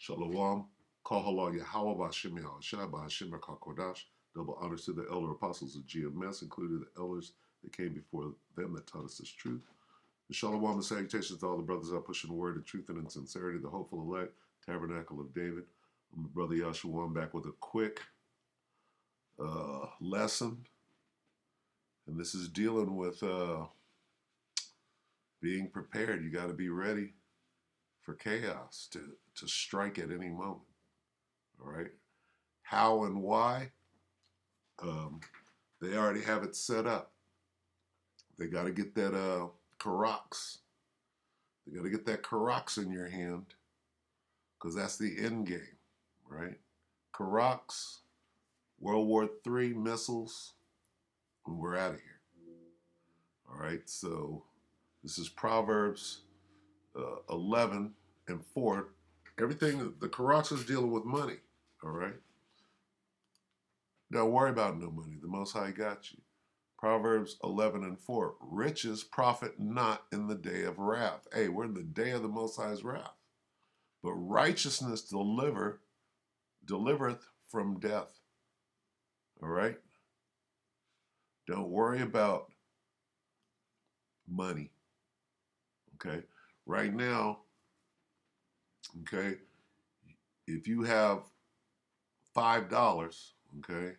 Shalom, Kahala Yahweh Bashim Yahushua Bashim Kodash. Double honors to the elder apostles of GMS, including the elders that came before them that taught us this truth. And shalom and salutations to all the brothers out pushing the word of truth and in sincerity, the hopeful elect, tabernacle of David. I'm Brother Yahshua. I'm back with a quick lesson. And this is dealing with being prepared. You got to be ready for chaos to strike at any moment. All right. How and why? They already have it set up. They got to get that Karax. They got to get that Karax in your hand because that's the end game, right? Karax, World War III missiles, and we're out of here. All right, so this is Proverbs 11 and 4. Everything, the Karax is dealing with money, all right? Don't worry about no money. The Most High got you. Proverbs 11 and 4. Riches profit not in the day of wrath. Hey, we're in the day of the Most High's wrath. But righteousness delivereth from death. All right? Don't worry about money. Okay? Right now, okay, if you have $5, okay,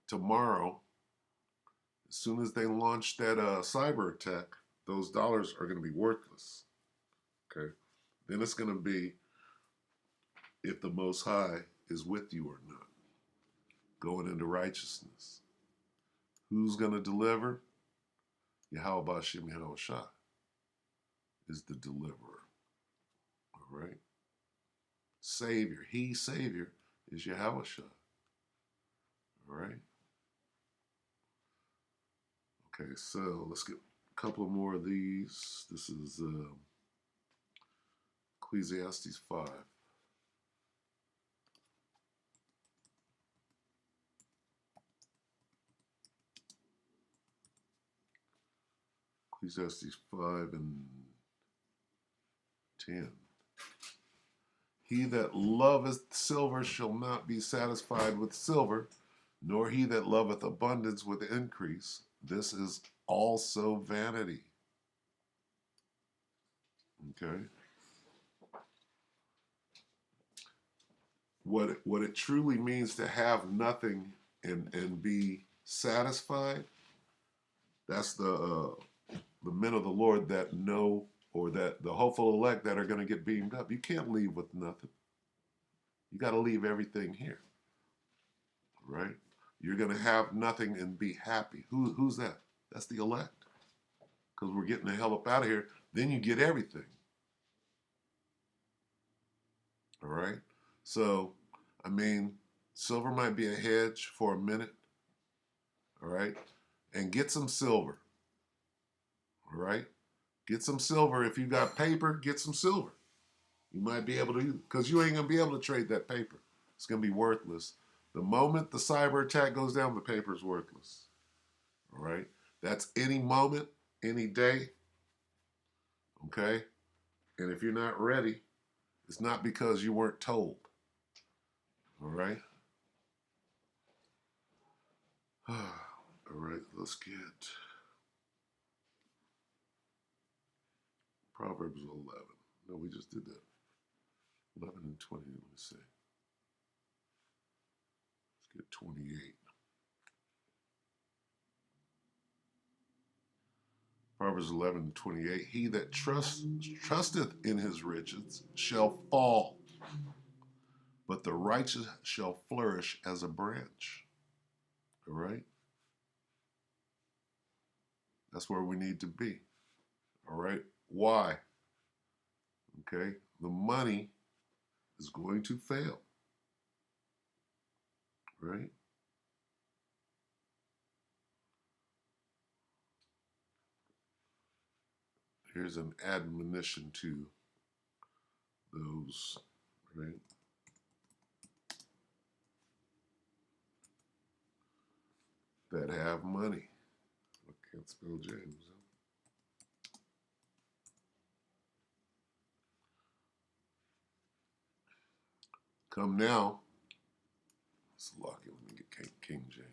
tomorrow, as soon as they launch that cyber attack, those dollars are going to be worthless. Okay? Then it's going to be if the Most High is with you or not, going into righteousness. Who's going to deliver? Yahweh Bashim Yahushua is the deliverer. All right? Savior. Savior, is Yahushua. All right? Okay, so let's get a couple of more of these. This is Ecclesiastes 5. Ecclesiastes 5 and 10. He that loveth silver shall not be satisfied with silver, nor he that loveth abundance with increase. This is also vanity. Okay? What it truly means to have nothing and be satisfied, that's the men of the Lord that know, or that the hopeful elect that are going to get beamed up. You can't leave with nothing. You got to leave everything here, right? You're going to have nothing and be happy. Who's that? That's the elect. Because we're getting the hell up out of here. Then you get everything. All right? So, I mean, silver might be a hedge for a minute. All right? And get some silver. All right? Get some silver. If you got paper, get some silver. You might be able to, because you ain't going to be able to trade that paper. It's going to be worthless. The moment the cyber attack goes down, the paper is worthless. All right? That's any moment, any day. Okay? And if you're not ready, it's not because you weren't told. All right? All right, let's get Proverbs 11. No, we just did that. 11 and 20, let me see. Let's get 28. Proverbs 11 and 28. He that trusteth in his riches shall fall, but the righteous shall flourish as a branch. All right? That's where we need to be. All right? Why? Okay? The money is going to fail. Right? Here's an admonition to those, right? That have money. I can't spell James. Come now. It's lucky. Let me get King James.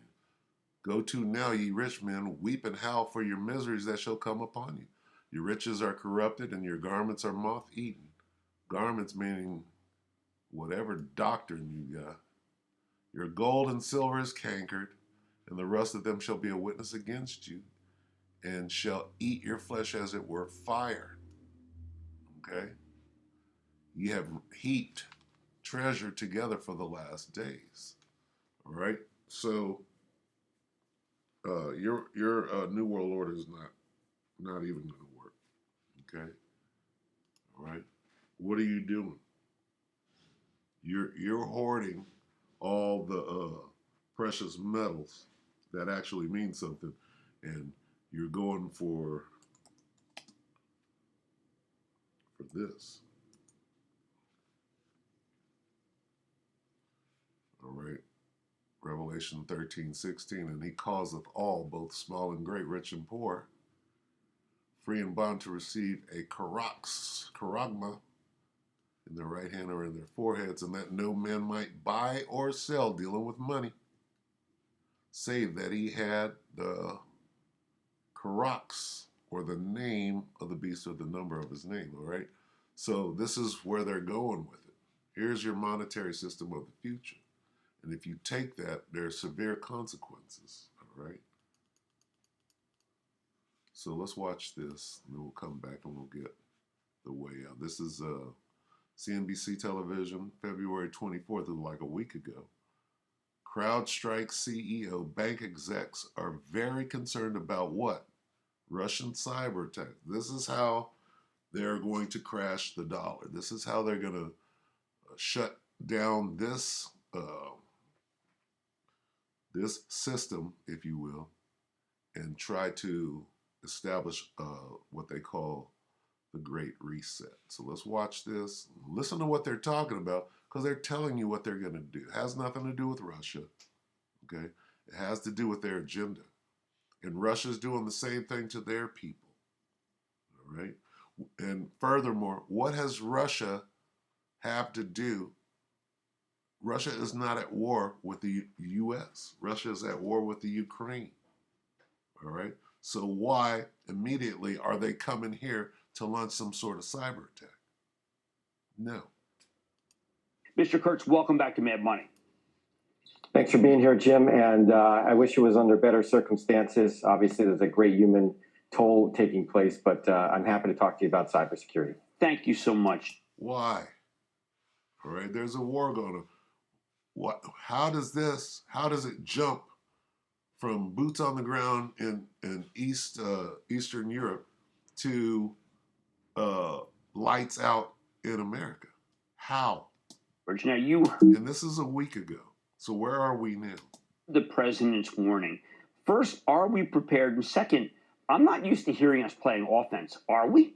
Go to now, ye rich men, weep and howl for your miseries that shall come upon you. Your riches are corrupted, and your garments are moth-eaten. Garments meaning whatever doctrine you got. Your gold and silver is cankered, and the rust of them shall be a witness against you, and shall eat your flesh as it were fire. Okay? You have heaped treasure together for the last days. All right? So your new world order is not even going to work. Okay? All right? What are you doing? You're hoarding all the precious metals that actually mean something, and you're going for this. All right. Revelation 13:16, and he causeth all, both small and great, rich and poor, free and bond, to receive a charagma, in their right hand or in their foreheads, and that no man might buy or sell, dealing with money, save that he had the charax, or the name of the beast, or the number of his name. All right. So this is where they're going with it. Here's your monetary system of the future. And if you take that, there are severe consequences, all right? So let's watch this, and then we'll come back and we'll get the way out. This is CNBC television, February 24th, like a week ago. CrowdStrike CEO, bank execs are very concerned about what? Russian cyber attack. This is how they're going to crash the dollar. This is how they're going to shut down this this system, if you will, and try to establish what they call the Great Reset. So let's watch this. Listen to what they're talking about, because they're telling you what they're going to do. It has nothing to do with Russia, okay? It has to do with their agenda. And Russia's doing the same thing to their people, all right? And furthermore, what has Russia have to do? Russia is not at war with the U.S. Russia is at war with the Ukraine. All right? So why immediately are they coming here to launch some sort of cyber attack? No. Mr. Kurtz, welcome back to Mad Money. Thanks for being here, Jim. And I wish it was under better circumstances. Obviously, there's a great human toll taking place, but I'm happy to talk to you about cybersecurity. Thank you so much. Why? All right, there's a war going on. What? How does it jump from boots on the ground in Eastern Europe to lights out in America? How? Now and this is a week ago. So where are we now? The president's warning. First, are we prepared? And second, I'm not used to hearing us playing offense. Are we?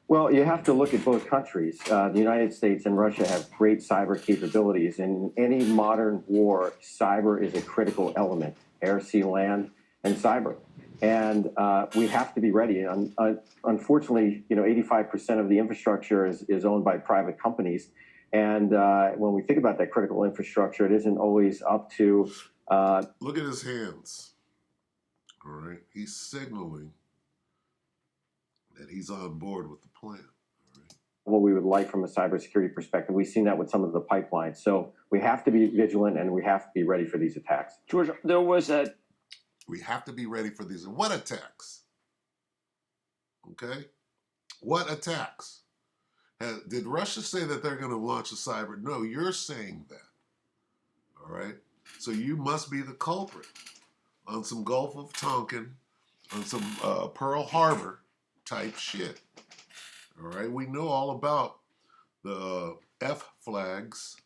Well, you have to look at both countries. The United States and Russia have great cyber capabilities. In any modern war, cyber is a critical element: air, sea, land, and cyber. And we have to be ready. Unfortunately, 85% of the infrastructure is owned by private companies. And when we think about that critical infrastructure, it isn't always up to... Look at his hands. All right. He's signaling that he's on board with the plan. All right. What we would like from a cybersecurity perspective. We've seen that with some of the pipelines. So we have to be vigilant, and we have to be ready for these attacks. George, there was a... We have to be ready for these. What attacks? Okay? What attacks? Did Russia say that they're going to launch a cyber? No, you're saying that. All right? So you must be the culprit on some Gulf of Tonkin, on some Pearl Harbor type shit. All right? We know all about the F flags.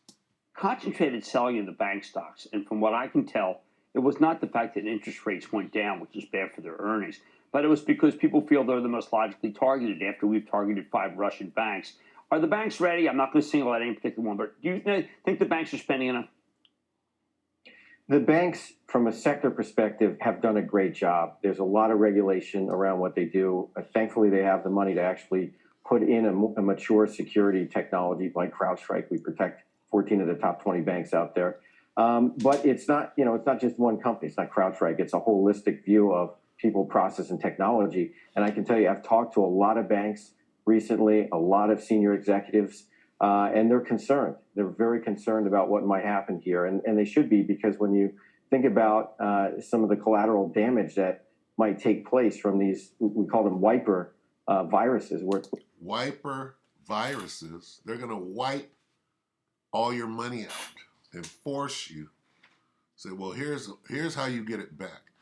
Concentrated selling of the bank stocks. And from what I can tell, it was not the fact that interest rates went down, which is bad for their earnings, but it was because people feel they're the most logically targeted after we've targeted 5 Russian banks. Are the banks ready? I'm not going to single out any particular one, but do you think the banks are spending enough? The banks, from a sector perspective, have done a great job. There's a lot of regulation around what they do. Thankfully, they have the money to actually put in a mature security technology like CrowdStrike. We protect 14 of the top 20 banks out there. But it's not, it's not just one company. It's not CrowdStrike. It's a holistic view of people, process, and technology. And I can tell you, I've talked to a lot of banks recently, a lot of senior executives, and they're concerned. They're very concerned about what might happen here. And they should be, because when you think about some of the collateral damage that might take place from these, we call them wiper viruses. Wiper viruses, they're going to wipe all your money out and force you. Say, well, here's how you get it back.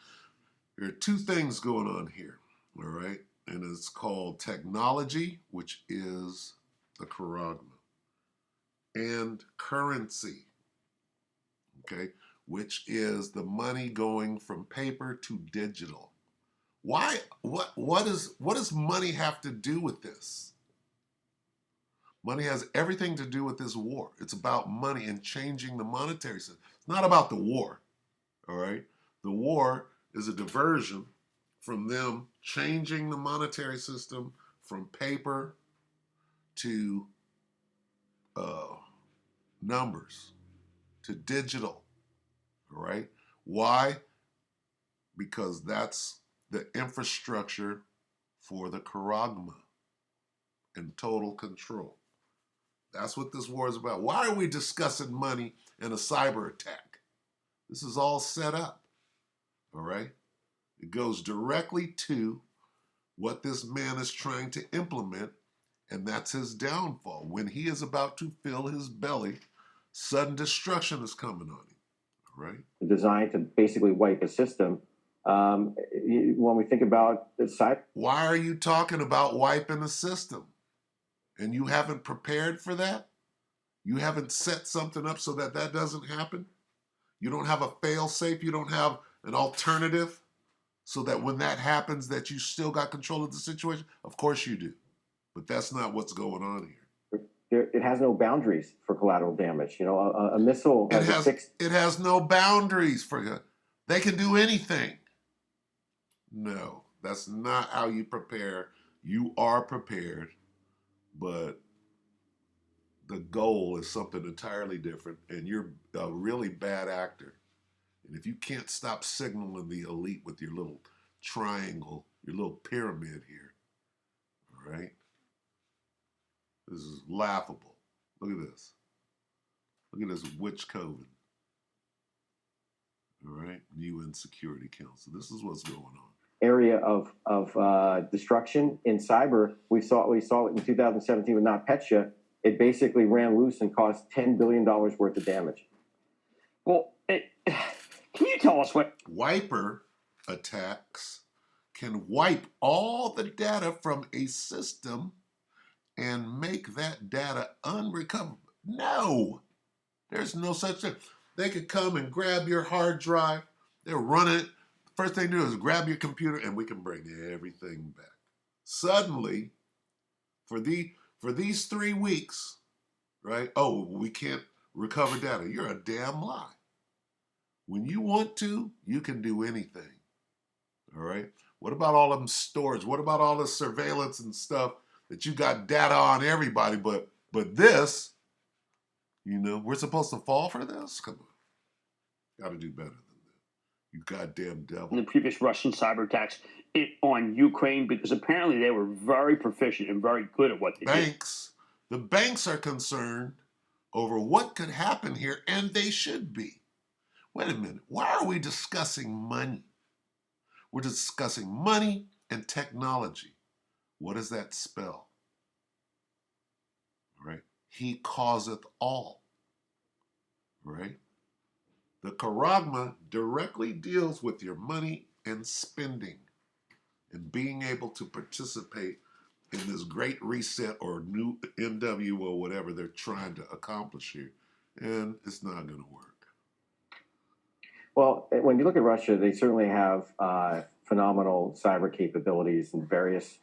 There are two things going on here, all right? And it's called technology, which is the charagma, and currency, okay, which is the money going from paper to digital. Why? What does money have to do with this? Money has everything to do with this war. It's about money and changing the monetary system. It's not about the war, all right? The war is a diversion from them changing the monetary system from paper to numbers, to digital, all right? Why? Because that's the infrastructure for the charagma and total control. That's what this war is about. Why are we discussing money and a cyber attack? This is all set up, all right? It goes directly to what this man is trying to implement, and that's his downfall. When he is about to fill his belly, sudden destruction is coming on him, all right? Designed to basically wipe a system. When we think about the cyber, why are you talking about wiping a system? And you haven't prepared for that? You haven't set something up so that that doesn't happen? You don't have a fail-safe? You don't have an alternative so that when that happens that you still got control of the situation? Of course you do. But that's not what's going on here. it has no boundaries for collateral damage. A missile it has no boundaries for they can do anything. No, that's not how you prepare. You are prepared, but the goal is something entirely different, and you're a really bad actor. And if you can't stop signaling the elite with your little triangle, your little pyramid here, all right? This is laughable. Look at this. Look at this witch COVID. All right, UN Security Council. This is what's going on. Area of destruction in cyber. We saw it in 2017 with NotPetya. It basically ran loose and caused $10 billion worth of damage. Well, can you tell us what wiper attacks can wipe all the data from a system and make that data unrecoverable? No, there's no such thing. They could come and grab your hard drive. They'll run it. First thing they do is grab your computer, and we can bring everything back. Suddenly, for these 3 weeks, right? Oh, we can't recover data. You're a damn lie. When you want to, you can do anything. All right? What about all them storage? What about all the surveillance and stuff that you got data on everybody? But this, we're supposed to fall for this? Come on. Got to do better than that. You goddamn devil. the previous Russian cyber attacks on Ukraine, because apparently they were very proficient and very good at what they did. The banks are concerned over what could happen here, and they should be. Wait a minute. Why are we discussing money? We're discussing money and technology. What does that spell? Right? He causeth all. Right? The charagma directly deals with your money and spending and being able to participate in this great reset or new MW or whatever they're trying to accomplish here. And it's not going to work. Well, when you look at Russia, they certainly have phenomenal cyber capabilities in various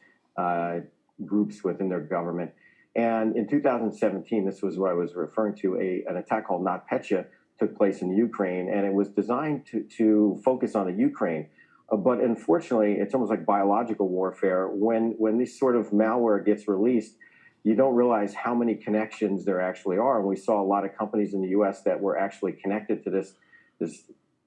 groups within their government. And in 2017, this was what I was referring to, an attack called NotPetya took place in Ukraine, and it was designed to focus on the Ukraine. But unfortunately, it's almost like biological warfare. When this sort of malware gets released, you don't realize how many connections there actually are. And we saw a lot of companies in the U.S. that were actually connected to this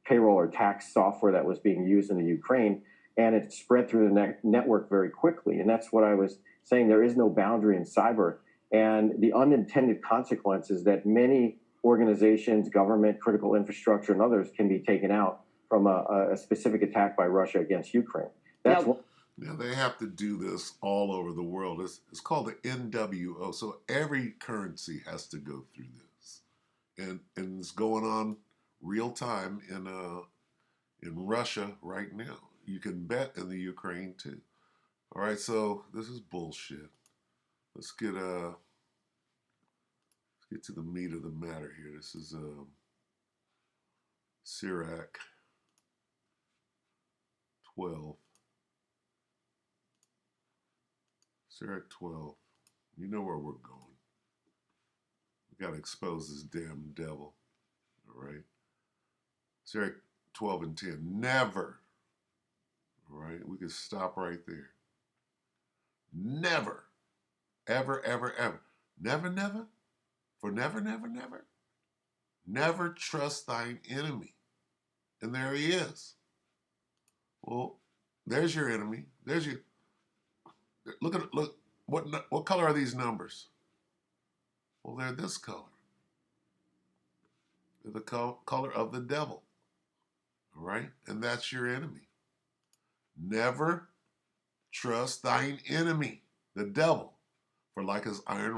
payroll or tax software that was being used in the Ukraine, and it spread through the network very quickly. And that's what I was saying. There is no boundary in cyber, and the unintended consequences that many organizations, government, critical infrastructure, and others can be taken out from a specific attack by Russia against Ukraine. That's Now, Now they have to do this all over the world. It's called the NWO. So every currency has to go through this, and it's going on real time in Russia right now. You can bet in the Ukraine too. All right, so this is bullshit. Let's get to the meat of the matter here. This is Sirach 12. Sirach 12. You know where we're going. We got to expose this damn devil. All right. Sirach 12 and 10. Never. All right. We can stop right there. Never. Ever, ever, ever. Never, never. For never, never, never. Never trust thine enemy. And there he is. Well, there's your enemy. There's your. Look. What color are these numbers? Well, they're this color. They're the color of the devil. All right? And that's your enemy. Never trust thine enemy, the devil. For like as iron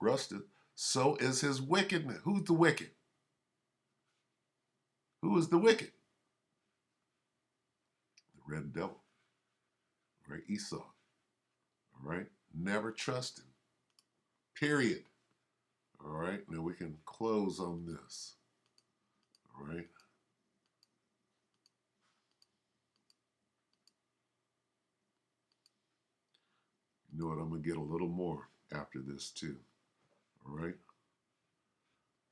rusted, so is his wickedness. Who's the wicked? Who is the wicked? The red devil. All right? Esau. All right? Never trust him. Period. All right? Now we can close on this. All right? You know what? I'm going to get a little more after this too. All right?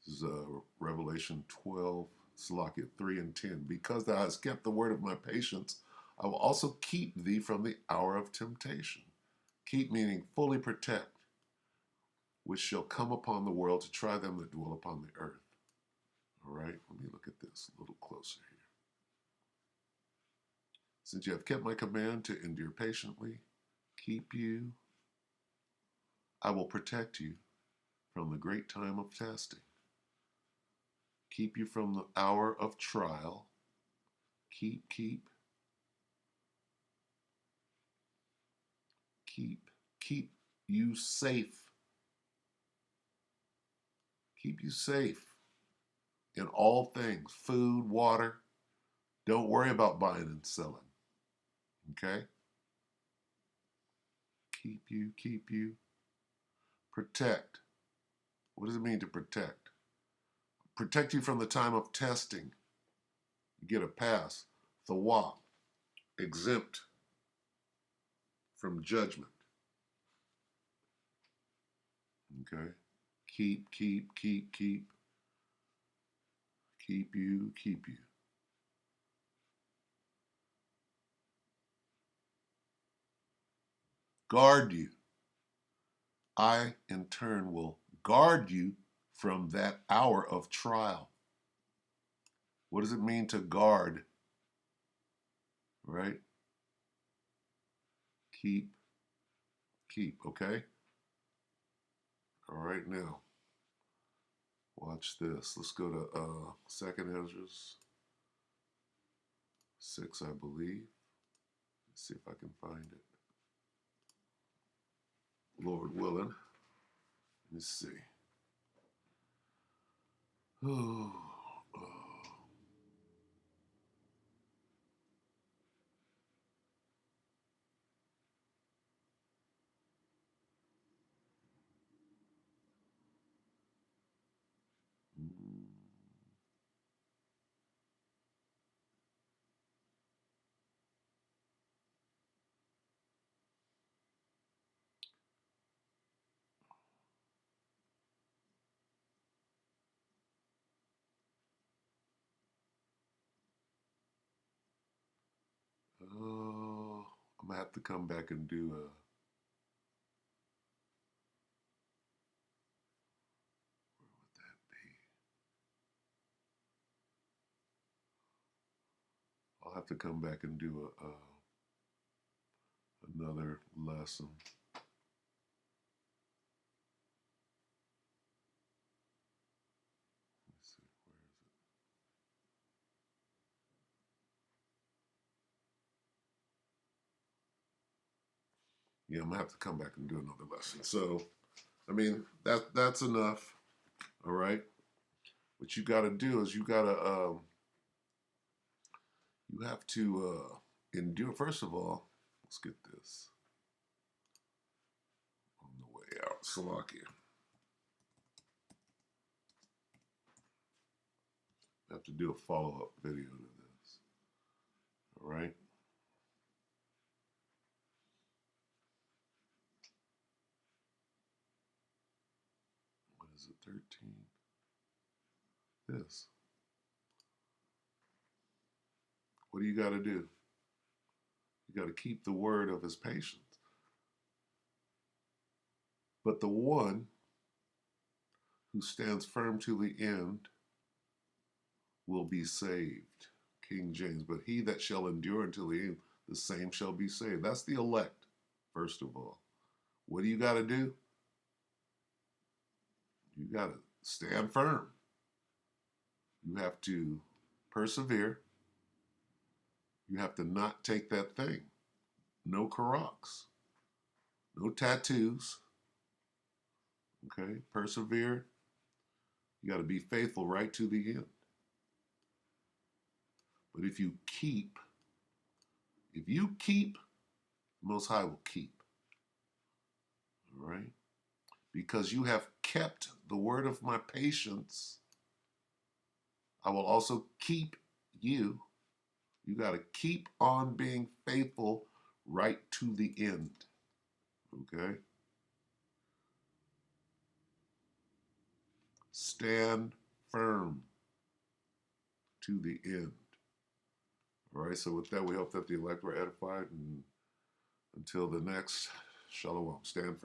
This is Revelation 12, Salakia 3 and 10. Because thou hast kept the word of my patience, I will also keep thee from the hour of temptation. Keep meaning fully protect, which shall come upon the world to try them that dwell upon the earth. All right? Let me look at this a little closer here. Since you have kept my command to endure patiently, keep you, I will protect you from the great time of testing. Keep you from the hour of trial. Keep you safe. Keep you safe in all things. Food, water. Don't worry about buying and selling. Okay? Keep you. Protect. What does it mean to protect? Protect you from the time of testing. You get a pass. Thawab. Exempt from judgment. Okay? Keep you. Guard you. I, in turn, will guard you from that hour of trial. What does it mean to guard? Right? Keep, okay? All right, now, watch this. Let's go to 2nd Ezra 6, I believe. Let's see if I can find it. Lord willing. Let me see. Oh. Mm. I'm gonna have to come back and do a. Where would that be? I'll have to come back and do another lesson. Let's see, where is it? Yeah, I'm gonna have to come back and do another lesson. So, I mean, that's enough. All right. What you got to do is you have to endure. First of all, let's get this on the way out. Slovakia. I have to do a follow-up video to this. All right. What is it? 13. This. What do you got to do? You got to keep the word of his patience. But the one who stands firm to the end will be saved. King James. But he that shall endure until the end, the same shall be saved. That's the elect, first of all. What do you got to do? You got to stand firm. You have to persevere. You have to not take that thing. No karoks. No tattoos. Okay? Persevere. You got to be faithful right to the end. But if you keep, Most High will keep. All right? Because you have kept the word of my patience, I will also keep you. You got to keep on being faithful right to the end. Okay? Stand firm to the end. All right, so with that, we hope that the elect were edified. And until the next, shalom. Stand firm.